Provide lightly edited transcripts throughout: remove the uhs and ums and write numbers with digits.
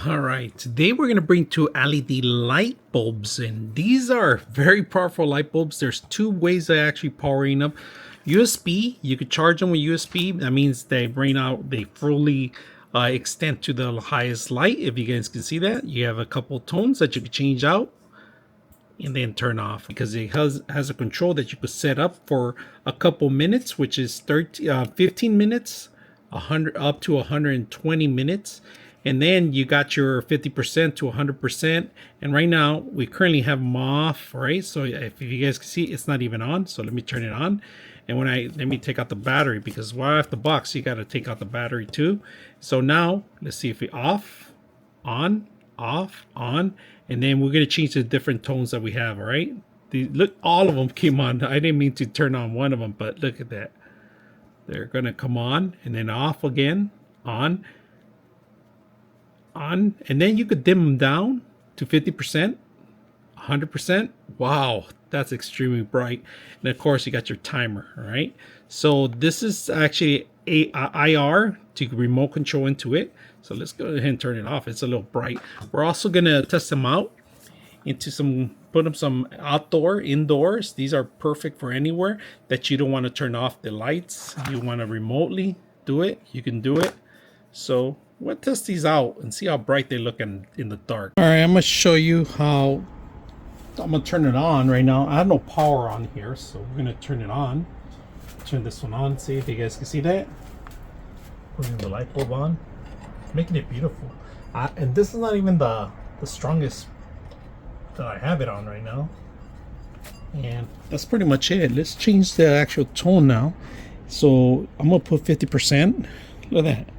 All right, today we're going to bring two LED light bulbs, and these are very powerful light bulbs. There's two ways of actually powering them. USB, you could charge them with USB. That means they fully extend to the highest light. If you guys can see that, you have a couple tones that you can change out and then turn off, because it has a control that you could set up for a couple minutes, which is 15 minutes, 100 up to 120 minutes. And then you got your 50% to 100%. And right now we currently have them off, right? So if you guys can see, it's not even on. So let me turn it on. And let me take out the battery, because while off the box, you got to take out the battery too. So now let's see if we off, on, off, on. And then we're going to change the different tones that we have, all right? Look, all of them came on. I didn't mean to turn on one of them, but look at that. They're going to come on and then off again, on, and then you could dim them down to 50%, 100%. Wow, that's extremely bright. And of course you got your timer. All right, so this is actually a IR to remote control into it. So let's go ahead and turn it off. It's a little bright. We're also gonna test them out into put them some indoors. These are perfect for anywhere that you don't want to turn off the lights. You want to remotely do it, you can do it. So we'll test these out and see how bright they look in the dark. All right, I'm gonna show you how. I'm gonna turn it on right now. I have no power on here, so we're gonna turn it on. Turn this one on, see if you guys can see that. Putting the light bulb on, making it beautiful. And this is not even the strongest that I have it on right now. And that's pretty much it. Let's change the actual tone now. So I'm gonna put 50%. Look at that.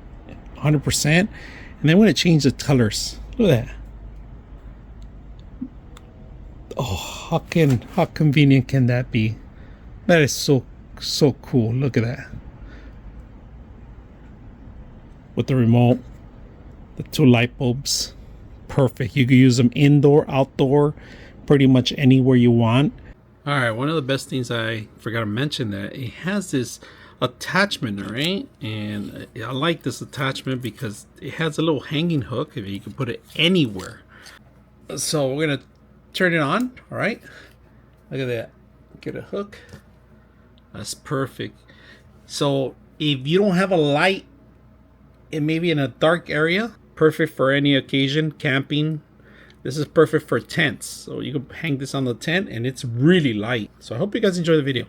100%, and then I'm going to change the colors. Look at that. Oh, how convenient can that be? That is so cool. Look at that. With the remote, the two light bulbs, perfect. You can use them indoor, outdoor, pretty much anywhere you want. All right, one of the best things I forgot to mention, that it has this attachment, right? And I like this attachment because it has a little hanging hook, if you can put it anywhere. So we're gonna turn it on. All right, look at that. Get a hook. That's perfect. So if you don't have a light, it may be in a dark area, perfect for any occasion, camping. This is perfect for tents, so you can hang this on the tent and it's really light. So I hope you guys enjoy the video.